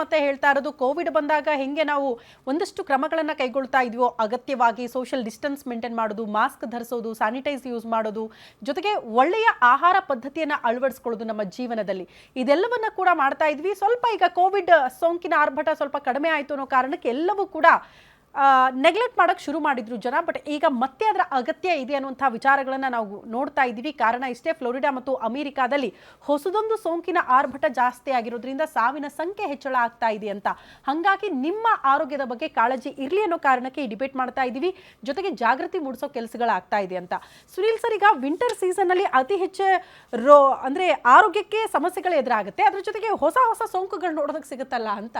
ಮತ್ತೆ ಹೇಳ್ತಾ ಇರೋದು ಕೋವಿಡ್ ಬಂದಾಗ ಹೆಂಗೆ ನಾವು ಒಂದಷ್ಟು ಕ್ರಮಗಳನ್ನು ಕೈಗೊಳ್ತಾ ಇದೀವೋ ಅಗತ್ಯವಾಗಿ ಸೋಷಿಯಲ್ ಡಿಸ್ಟೆನ್ಸ್ ಮೇಂಟೈನ್ ಮಾಡೋದು, ಮಾಸ್ಕ್ ಧರಿಸೋದು, ಸ್ಯಾನಿಟೈಸ್ ಯೂಸ್ ಮಾಡೋದು, ಜೊತೆಗೆ ಒಳ್ಳೆಯ ಆಹಾರ ಪದ್ಧತಿಯನ್ನು ಅಳವಡಿಸ್ಕೊಳ್ಳೋದು ನಮ್ಮ ಜೀವನದಲ್ಲಿ, ಇದೆಲ್ಲವನ್ನ ಕೂಡ ಮಾಡ್ತಾ ಇದ್ವಿ. ಸ್ವಲ್ಪ ಈಗ ಕೋವಿಡ್ ಸೋಂಕಿನ ಆರ್ಭಟ ಸ್ವಲ್ಪ ಕಡಿಮೆ ಆಯಿತು ಅನ್ನೋ ಕಾರಣಕ್ಕೆ ಎಲ್ಲವೂ ಕೂಡ ನೆಗ್ಲೆಕ್ಟ್ ಮಾಡೋಕ್ಕೆ ಶುರು ಮಾಡಿದ್ರು ಜನ. ಬಟ್ ಈಗ ಮತ್ತೆ ಅದರ ಅಗತ್ಯ ಇದೆ ಅನ್ನುವಂಥ ವಿಚಾರಗಳನ್ನು ನಾವು ನೋಡ್ತಾ ಇದ್ದೀವಿ. ಕಾರಣ ಇಷ್ಟೇ, ಫ್ಲೋರಿಡಾ ಮತ್ತು ಅಮೆರಿಕಾದಲ್ಲಿ ಹೊಸದೊಂದು ಸೋಂಕಿನ ಆರ್ಭಟ ಜಾಸ್ತಿ ಆಗಿರೋದ್ರಿಂದ ಸಾವಿನ ಸಂಖ್ಯೆ ಹೆಚ್ಚಳ ಆಗ್ತಾ ಇದೆ ಅಂತ. ಹಾಗಾಗಿ ನಿಮ್ಮ ಆರೋಗ್ಯದ ಬಗ್ಗೆ ಕಾಳಜಿ ಇರಲಿ ಅನ್ನೋ ಕಾರಣಕ್ಕೆ ಈ ಡಿಬೇಟ್ ಮಾಡ್ತಾ ಇದ್ದೀವಿ. ಜೊತೆಗೆ ಜಾಗೃತಿ ಮೂಡಿಸೋ ಕೆಲಸಗಳಾಗ್ತಾ ಇದೆ ಅಂತ. ಸುನೀಲ್ ಸರ್, ಈಗ ವಿಂಟರ್ ಸೀಸನ್ನಲ್ಲಿ ಅತಿ ಹೆಚ್ಚು ಅಂದರೆ ಆರೋಗ್ಯಕ್ಕೆ ಸಮಸ್ಯೆಗಳು ಎದುರಾಗುತ್ತೆ, ಅದ್ರ ಜೊತೆಗೆ ಹೊಸ ಹೊಸ ಸೋಂಕುಗಳು ನೋಡೋದಕ್ಕೆ ಸಿಗುತ್ತಲ್ಲ ಅಂತ.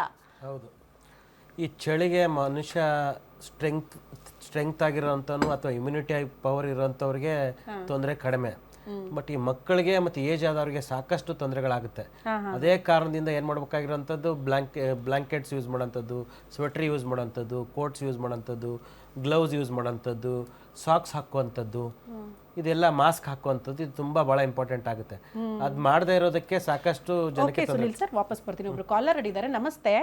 ಹೌದು, ಈ ಚಳಿಗೆ ಮನುಷ್ಯ ಸ್ಟ್ರೆಂಗ್ತ್ ಆಗಿರೋಂಥನು ಅಥವಾ ಇಮ್ಯುನಿಟಿ ಪವರ್ ಇರೋಂಥವ್ರಿಗೆ ತೊಂದರೆ ಕಡಿಮೆ. ಬಟ್ ಈ ಮಕ್ಕಳಿಗೆ ಮತ್ತು ಏಜ್ ಆದವ್ರಿಗೆ ಸಾಕಷ್ಟು ತೊಂದರೆಗಳಾಗುತ್ತೆ. ಅದೇ ಕಾರಣದಿಂದ ಏನು ಮಾಡ್ಬೇಕಾಗಿರೋಂಥದ್ದು, ಬ್ಲ್ಯಾಂಕೆಟ್ಸ್ ಯೂಸ್ ಮಾಡೋಂಥದ್ದು, ಸ್ವೆಟ್ರ್ ಯೂಸ್ ಮಾಡೋಂಥದ್ದು, ಕೋಟ್ಸ್ ಯೂಸ್ ಮಾಡೋಂಥದ್ದು, ಗ್ಲೌಸ್ ಯೂಸ್ ಮಾಡೋಂಥದ್ದು, ಸಾಕ್ಸ್ ಹಾಕುವಂಥದ್ದು, ಇದೆಲ್ಲ ಮಾಸ್ಕ್ ಹಾಕುವಂಥದ್ದು, ಇದು ತುಂಬ ಭಾಳ ಇಂಪಾರ್ಟೆಂಟ್ ಆಗುತ್ತೆ. ಅದು ಮಾಡದೇ ಇರೋದಕ್ಕೆ ಸಾಕಷ್ಟು ಜನಕ್ಕೆ ತೊಂದರೆ. ಸುನೀಲ್ ಸರ್, ವಾಪಸ್ ಬರ್ತೀನಿ. ಒಬ್ರು ಕಾಲರ್ ಇದ್ದಾರೆ. ನಮಸ್ತೆ.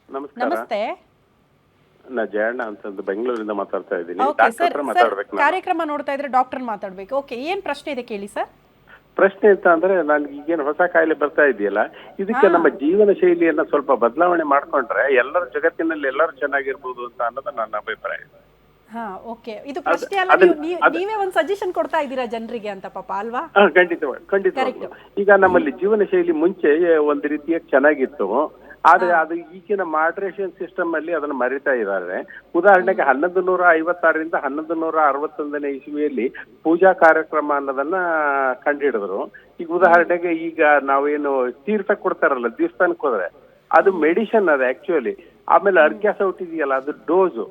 ನಮಸ್ಕಾರ. ನಮಸ್ತೆ. ನಾ ಜಯಣ್ಣ ಅಂತಂದು ಬೆಂಗಳೂರಿಂದ ಮಾತಾಡ್ತಾ ಇದ್ದೀನಿ. ಓಕೆ ಸರ್, ಕಾರ್ಯಕ್ರಮ ನೋಡ್ತಾ ಇದ್ರೆ ಡಾಕ್ಟರ್ ಮಾತಾಡ್ಬೇಕು. ಓಕೆ, ಏನ್ ಪ್ರಶ್ನೆ ಇದೆ ಕೇಳಿ ಸರ್. ಪ್ರಶ್ನೆ ಅಂತ ಅಂದ್ರೆ, ನನ್ಗೆ ಈಗೇನು ಹೊಸ ಕಾಯಿಲೆ ಬರ್ತಾ ಇದೆಯಲ್ಲ, ಇದಕ್ಕೆ ನಮ್ಮ ಜೀವನ ಶೈಲಿಯನ್ನ ಸ್ವಲ್ಪ ಬದಲಾವಣೆ ಮಾಡ್ಕೊಂಡ್ರೆ ಎಲ್ಲರ ಜಗತ್ತಿನಲ್ಲಿ ಎಲ್ಲರೂ ಚೆನ್ನಾಗಿರ್ಬೋದು ಅಂತ ಅನ್ನೋದು ನನ್ನ ಅಭಿಪ್ರಾಯ. ಹಾ, ಓಕೆ, ಇದು ಪ್ರಶ್ನೆ ಅಲ್ಲ, ನೀವೇ ಒಂದು ಸಜೆಷನ್ ಕೊಡ್ತಾ ಇದ್ದೀರಾ ಜನರಿಗೆ ಅಂತ ಪಾಪ ಅಲ್ವಾ? ಖಂಡಿತವಾಗಿ. ಈಗ ನಮ್ಮಲ್ಲಿ ಜೀವನ ಶೈಲಿ ಮುಂಚೆ ಒಂದು ರೀತಿಯ ಚೆನ್ನಾಗಿತ್ತು, ಆದ್ರೆ ಅದು ಈಗಿನ ಮಾಡ್ರೇಷನ್ ಸಿಸ್ಟಮ್ ಅಲ್ಲಿ ಅದನ್ನ ಮರಿತಾ ಇದ್ದಾರೆ. ಉದಾಹರಣೆಗೆ 1156ರಿಂದ 1161ನೇ ಇಸ್ವಿಯಲ್ಲಿ ಪೂಜಾ ಕಾರ್ಯಕ್ರಮ ಅನ್ನೋದನ್ನ ಕಂಡುಹಿಡಿದ್ರು. ಈಗ ಉದಾಹರಣೆಗೆ ಈಗ ನಾವೇನು ತೀರ್ಥ ಕೊಡ್ತಾರಲ್ಲ ದೇವಸ್ಥಾನಕ್ಕೆ ಹೋದ್ರೆ, ಅದು ಮೆಡಿಸಿನ್ ಅದು ಆಕ್ಚುಲಿ. ಆಮೇಲೆ ಅರ್ಘ್ಯ ಸೌಟ್ ಇದೆಯಲ್ಲ, ಅದು ಡೋಸು.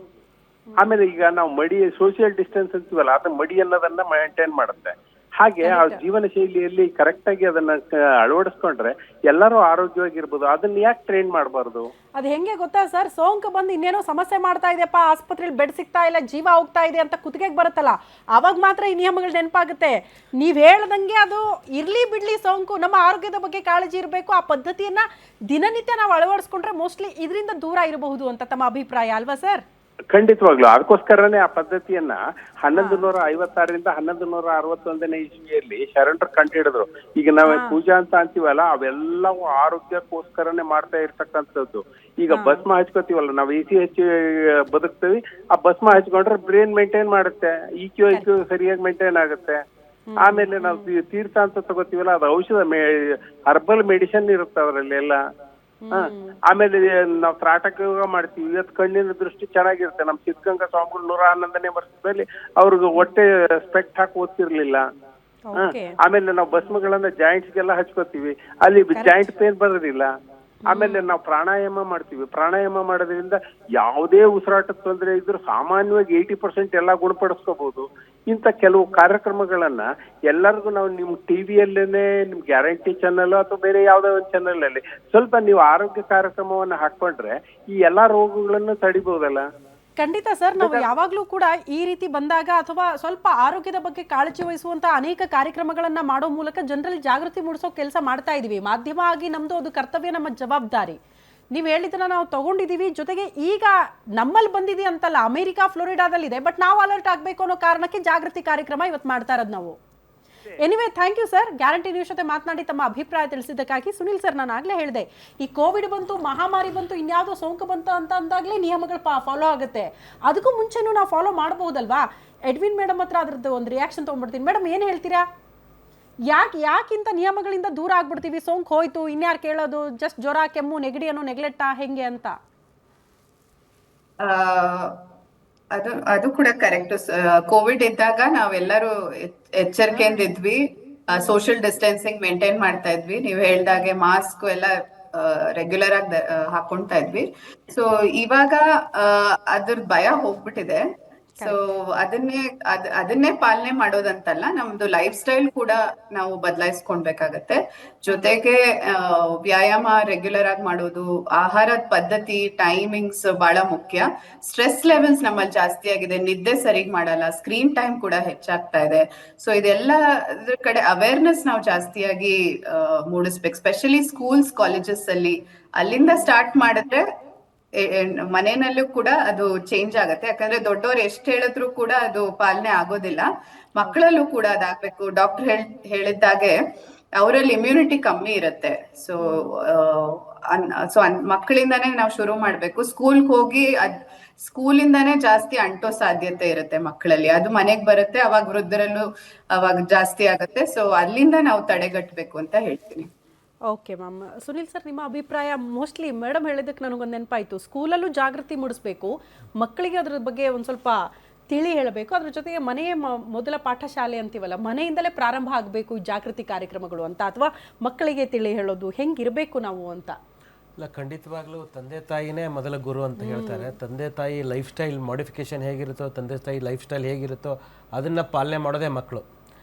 ಆಮೇಲೆ ಈಗ ನಾವು ಮಡಿ ಸೋಷಿಯಲ್ ಡಿಸ್ಟೆನ್ಸ್ ಅಂತೀವಲ್ಲ, ಅದು ಮಡಿ ಅನ್ನೋದನ್ನ ಮೇಂಟೈನ್ ಮಾಡುತ್ತೆ. ಹಾಗೆ ಆ ಜೀವನ ಶೈಲಿಯಲ್ಲಿ ಕರೆಕ್ಟ್ ಆಗಿ ಅದನ್ನ ಅಳವಡಿಸ್ಕೊಂಡ್ರೆ ಎಲ್ಲರೂ ಆರೋಗ್ಯವಾಗಿರ್ಬೋದು. ಅದನ್ನ ಯಾಕೆ ಟ್ರೈನ್ ಮಾಡಬಾರ್ದು? ಅದು ಹೆಂಗೆ ಗೊತ್ತಾ ಸರ್, ಸೋಂಕು ಬಂದು ಇನ್ನೇನೋ ಸಮಸ್ಯೆ ಮಾಡ್ತಾ ಇದೆಯಪ್ಪ, ಆಸ್ಪತ್ರೆಯಲ್ಲಿ ಬೆಡ್ ಸಿಗ್ತಾ ಇಲ್ಲ, ಜೀವ ಹೋಗ್ತಾ ಇದೆ ಅಂತ ಕುತ್ತಿಗೆಗೆ ಬರುತ್ತಲ್ಲ, ಅವಾಗ ಮಾತ್ರ ಈ ನಿಯಮಗಳು ನೆನಪಾಗುತ್ತೆ. ನೀವ್ ಹೇಳ್ದಂಗೆ ಅದು ಇರ್ಲಿ ಬಿಡ್ಲಿ, ಸೋಂಕು ನಮ್ಮ ಆರೋಗ್ಯದ ಬಗ್ಗೆ ಕಾಳಜಿ ಇರಬೇಕು. ಆ ಪದ್ಧತಿಯನ್ನ ದಿನನಿತ್ಯ ನಾವು ಅಳವಡಿಸ್ಕೊಂಡ್ರೆ ಮೋಸ್ಟ್ಲಿ ಇದರಿಂದ ದೂರ ಇರಬಹುದು ಅಂತ ತಮ್ಮ ಅಭಿಪ್ರಾಯ ಅಲ್ವಾ ಸರ್? ಖಂಡಿತವಾಗ್ಲು. ಅದಕ್ಕೋಸ್ಕರನೇ ಆ ಪದ್ಧತಿಯನ್ನ 1156ರಿಂದ 1161ನೇ ಇಸ್ವಿಯಲ್ಲಿ ಶರಣರು ಕಂಡುಹಿಡಿದ್ರು. ಈಗ ನಾವು ಪೂಜಾ ಅಂತ ಅಂತೀವಲ್ಲ, ಅವೆಲ್ಲವೂ ಆರೋಗ್ಯಕ್ಕೋಸ್ಕರನೇ ಮಾಡ್ತಾ ಇರ್ತಕ್ಕಂಥದ್ದು. ಈಗ ಭಸ್ಮ ಹಚ್ಕೋತೀವಲ್ಲ, ನಾವು ಇಸಿ ಹಚ್ಚಿ ಬದುಕ್ತೀವಿ, ಆ ಭಸ್ಮ ಹಚ್ಕೊಂಡ್ರೆ ಬ್ರೇನ್ ಮೇಂಟೈನ್ ಮಾಡುತ್ತೆ, ಇಕ್ಯೂ ಸರಿಯಾಗಿ ಮೇಂಟೈನ್ ಆಗುತ್ತೆ. ಆಮೇಲೆ ನಾವು ತೀರ್ಥ ಅಂತ ತಗೋತೀವಲ್ಲ, ಅದು ಔಷಧ ಹರ್ಬಲ್ ಮೆಡಿಸಿನ್ ಇರುತ್ತೆ ಅದರಲ್ಲಿ ಎಲ್ಲ. ಆಮೇಲೆ ನಾವು ತ್ರಾಟಕ ಯೋಗ ಮಾಡ್ತೀವಿ. ಇವತ್ತು ಕಣ್ಣಿನ ದೃಷ್ಟಿ ಚೆನ್ನಾಗಿರುತ್ತೆ. ನಮ್ ಸಿದ್ಧಗಂಗಾ ಸ್ವಾಮಿಗಳು 111ನೇ ವರ್ಷದಲ್ಲಿ ಅವ್ರಿಗೆ ಹೊಟ್ಟೆ ಸ್ಪೆಕ್ಟ್ ಹಾಕಿ ಓದ್ತಿರ್ಲಿಲ್ಲ. ಆಮೇಲೆ ನಾವು ಭಸ್ಮಗಳನ್ನ ಜಾಯಿಂಟ್ಸ್ಗೆಲ್ಲ ಹಚ್ಕೋತೀವಿ, ಅಲ್ಲಿ ಜಾಯಿಂಟ್ ಪೇನ್ ಬರೋದಿಲ್ಲ. ಆಮೇಲೆ ನಾವು ಪ್ರಾಣಾಯಾಮ ಮಾಡ್ತೀವಿ. ಪ್ರಾಣಾಯಾಮ ಮಾಡೋದ್ರಿಂದ ಯಾವುದೇ ಉಸಿರಾಟದ ತೊಂದರೆ ಇದ್ರೂ ಸಾಮಾನ್ಯವಾಗಿ 80% ಎಲ್ಲ ಗುಣಪಡಿಸ್ಕೋಬಹುದು. ಇಂಥ ಕೆಲವು ಕಾರ್ಯಕ್ರಮಗಳನ್ನ ಎಲ್ಲರಿಗೂ ನಾವು ನಿಮ್ ಟಿವಿಯಲ್ಲೇನೆ, ನಿಮ್ ಗ್ಯಾರಂಟಿ ಚಾನಲ್ ಅಥವಾ ಬೇರೆ ಯಾವ್ದೋ ಒಂದು ಚಾನಲ್ ಅಲ್ಲಿ ಸ್ವಲ್ಪ ನೀವು ಆರೋಗ್ಯ ಕಾರ್ಯಕ್ರಮವನ್ನ ಹಾಕೊಂಡ್ರೆ ಈ ಎಲ್ಲಾ ರೋಗಗಳನ್ನು ತಡಿಬಹುದಲ್ಲ? ಖಂಡಿತ ಸರ್, ನಾವು ಯಾವಾಗಲೂ ಕೂಡ ಈ ರೀತಿ ಬಂದಾಗ ಅಥವಾ ಸ್ವಲ್ಪ ಆರೋಗ್ಯದ ಬಗ್ಗೆ ಕಾಳಜಿ ವಹಿಸುವಂತ ಅನೇಕ ಕಾರ್ಯಕ್ರಮಗಳನ್ನ ಮಾಡೋ ಮೂಲಕ ಜನರಲ್ಲಿ ಜಾಗೃತಿ ಮೂಡಿಸೋ ಕೆಲಸ ಮಾಡ್ತಾ ಇದೀವಿ. ಮಾಧ್ಯಮ ಆಗಿ ನಮ್ದು ಅದು ಕರ್ತವ್ಯ, ನಮ್ಮ ಜವಾಬ್ದಾರಿ. ನೀವು ಹೇಳಿದ್ದನ್ನ ನಾವು ತಗೊಂಡಿದೀವಿ. ಜೊತೆಗೆ ಈಗ ನಮ್ಮಲ್ಲಿ ಬಂದಿದೆ ಅಂತಲ್ಲ, ಅಮೆರಿಕಾ ಫ್ಲೋರಿಡಾದಲ್ಲಿದೆ, ಬಟ್ ನಾವು ಅಲರ್ಟ್ ಆಗಬೇಕು ಅನ್ನೋ ಕಾರಣಕ್ಕೆ ಜಾಗೃತಿ ಕಾರ್ಯಕ್ರಮ ಇವತ್ತು ಮಾಡ್ತಾ ಇರೋದು ನಾವು. Anyway, thank you sir. Guarantee News ಜೊತೆ ಮಾತನಾಡಿ ತಮ್ಮ ಅಭಿಪ್ರಾಯ ತಿಳಿಸಿದ್ದಕ್ಕಾಗಿ. ಸುನೀಲ್ ಸರ್, ನಾನು ಆಗಲೇ ಹೇಳಿದೆ, ಈ ಕೋವಿಡ್ ಬಂತು, ಮಹಾಮಾರಿ ಬಂತು, ಇನ್ಯಾವುದೋ ಸೋಂಕು ಬಂತು ಅಂತ ಅಂದಾಗಲೇ ನಿಯಮಗಳು ಫಾಲೋ ಆಗುತ್ತೆ. ಅದಕ್ಕೂ ಮುಂಚೆನೂ ನಾವು ಫಾಲೋ ಮಾಡಬಹುದಲ್ವಾ? ಎಡ್ವಿನ್ ಮೇಡಮ್ ಹತ್ರ ಅದ್ರದ್ದು ಒಂದು ರಿಯಾಕ್ಷನ್ ತೊಗೊಂಡ್ಬಿಡ್ತೀನಿ. ಮೇಡಮ್, ಏನು ಹೇಳ್ತೀರಾ? ಯಾಕಿಂತ ನಿಯಮಗಳಿಂದ ದೂರ ಆಗ್ಬಿಡ್ತೀವಿ? ಸೋಂಕು ಹೋಯ್ತು, ಇನ್ಯಾರು ಕೇಳೋದು? ಜಸ್ಟ್ ಜ್ವರ, ಕೆಮ್ಮು, ನೆಗಡಿ ಅನ್ನೋ ನೆಗ್ಲೆಕ್ಟಾ ಹೆಂಗೆ ಅಂತ? ಅದು ಕೂಡ ಕರೆಕ್ಟ್. ಕೋವಿಡ್ ಇದ್ದಾಗ ನಾವೆಲ್ಲರೂ ಎಚ್ಚರಿಕೆಯಿಂದ ಇದ್ವಿ, ಸೋಷಿಯಲ್ ಡಿಸ್ಟೆನ್ಸಿಂಗ್ ಮೇಂಟೈನ್ ಮಾಡ್ತಾ ಇದ್ವಿ. ನೀವ್ ಹೇಳ್ದಾಗೆ ಮಾಸ್ಕ್ ಎಲ್ಲ ರೆಗ್ಯುಲರ್ ಆಗಿ ಹಾಕೊಂತಾ ಇದ್ವಿ. ಸೊ ಇವಾಗ ಅದ್ರ ಭಯ ಹೋಗ್ಬಿಟ್ಟಿದೆ. ಸೊ ಅದನ್ನೇ ಪಾಲನೆ ಮಾಡೋದಂತಲ್ಲ, ನಮ್ದು ಲೈಫ್ ಸ್ಟೈಲ್ ಕೂಡ ನಾವು ಬದಲಾಯಿಸ್ಕೊಳ್ಬೇಕಾಗತ್ತೆ. ಜೊತೆಗೆ ವ್ಯಾಯಾಮ ರೆಗ್ಯುಲರ್ ಆಗಿ ಮಾಡೋದು, ಆಹಾರದ ಪದ್ಧತಿ, ಟೈಮಿಂಗ್ಸ್ ಬಹಳ ಮುಖ್ಯ. ಸ್ಟ್ರೆಸ್ ಲೆವೆಲ್ಸ್ ನಮ್ಮಲ್ಲಿ ಜಾಸ್ತಿ ಆಗಿದೆ, ನಿದ್ದೆ ಸರಿಗ್ ಮಾಡಲ್ಲ, ಸ್ಕ್ರೀನ್ ಟೈಮ್ ಕೂಡ ಹೆಚ್ಚಾಗ್ತಾ ಇದೆ. ಸೊ ಇದೆಲ್ಲ ಕಡೆ ಅವೇರ್ನೆಸ್ ನಾವು ಜಾಸ್ತಿಯಾಗಿ ಮೂಡಿಸ್ಬೇಕು, ಸ್ಪೆಷಲಿ ಸ್ಕೂಲ್ಸ್ ಕಾಲೇಜಸ್ ಅಲ್ಲಿ. ಅಲ್ಲಿಂದ ಸ್ಟಾರ್ಟ್ ಮಾಡಿದ್ರೆ ಮನೆಯಲ್ಲೂ ಕೂಡ ಅದು ಚೇಂಜ್ ಆಗತ್ತೆ. ಯಾಕಂದ್ರೆ ದೊಡ್ಡವ್ರು ಎಷ್ಟ್ ಹೇಳಿದ್ರು ಕೂಡ ಅದು ಪಾಲನೆ ಆಗೋದಿಲ್ಲ. ಮಕ್ಕಳಲ್ಲೂ ಕೂಡ ಅದಾಗ್ಬೇಕು. ಡಾಕ್ಟರ್ ಹೇಳಿದ್ದಾಗೆ ಅವರಲ್ಲಿ ಇಮ್ಯುನಿಟಿ ಕಮ್ಮಿ ಇರುತ್ತೆ. ಸೊ ಮಕ್ಕಳಿಂದಾನೇ ನಾವು ಶುರು ಮಾಡ್ಬೇಕು. ಸ್ಕೂಲ್ಗೆ ಹೋಗಿ ಸ್ಕೂಲಿಂದಾನೇ ಜಾಸ್ತಿ ಅಂಟೋ ಸಾಧ್ಯತೆ ಇರುತ್ತೆ ಮಕ್ಕಳಲ್ಲಿ. ಅದು ಮನೆಗ್ ಬರುತ್ತೆ, ಅವಾಗ ವೃದ್ಧರಲ್ಲೂ ಅವಾಗ ಜಾಸ್ತಿ ಆಗುತ್ತೆ. ಸೊ ಅಲ್ಲಿಂದ ನಾವು ತಡೆಗಟ್ಟಬೇಕು ಅಂತ ಹೇಳ್ತೀನಿ. Okay ma'am. ಸುನಿಲ್ ಸರ್, ನಿಮ್ಮ ಅಭಿಪ್ರಾಯ? ಮೋಸ್ಟ್ಲಿ ಮೇಡಮ್ ಹೇಳಿದ್ದಕ್ಕೆ ನನಗೊಂದು ನೆನಪಾಯಿತು, ಸ್ಕೂಲಲ್ಲೂ ಜಾಗೃತಿ ಮೂಡಿಸ್ಬೇಕು, ಮಕ್ಕಳಿಗೆ ಅದ್ರ ಬಗ್ಗೆ ಒಂದು ಸ್ವಲ್ಪ ತಿಳಿ ಹೇಳಬೇಕು. ಅದ್ರ ಜೊತೆಗೆ ಮನೆಯೇ ಮೊದಲ ಪಾಠಶಾಲೆ ಅಂತೀವಲ್ಲ, ಮನೆಯಿಂದಲೇ ಪ್ರಾರಂಭ ಆಗಬೇಕು ಈ ಜಾಗೃತಿ ಕಾರ್ಯಕ್ರಮಗಳು ಅಂತ, ಅಥವಾ ಮಕ್ಕಳಿಗೆ ತಿಳಿ ಹೇಳೋದು ಹೆಂಗಿರಬೇಕು ನಾವು ಅಂತ. ಇಲ್ಲ, ಖಂಡಿತವಾಗ್ಲೂ ತಂದೆ ತಾಯಿನೇ ಮೊದಲ ಗುರು ಅಂತ ಹೇಳ್ತಾರೆ. ತಂದೆ ತಾಯಿ ಲೈಫ್ ಸ್ಟೈಲ್ ಮಾಡಿಫಿಕೇಶನ್ ಹೇಗಿರುತ್ತೋ, ತಂದೆ ತಾಯಿ ಲೈಫ್ ಸ್ಟೈಲ್ ಹೇಗಿರುತ್ತೋ ಅದನ್ನು ಪಾಲನೆ ಮಾಡೋದೇ ಮಕ್ಕಳು.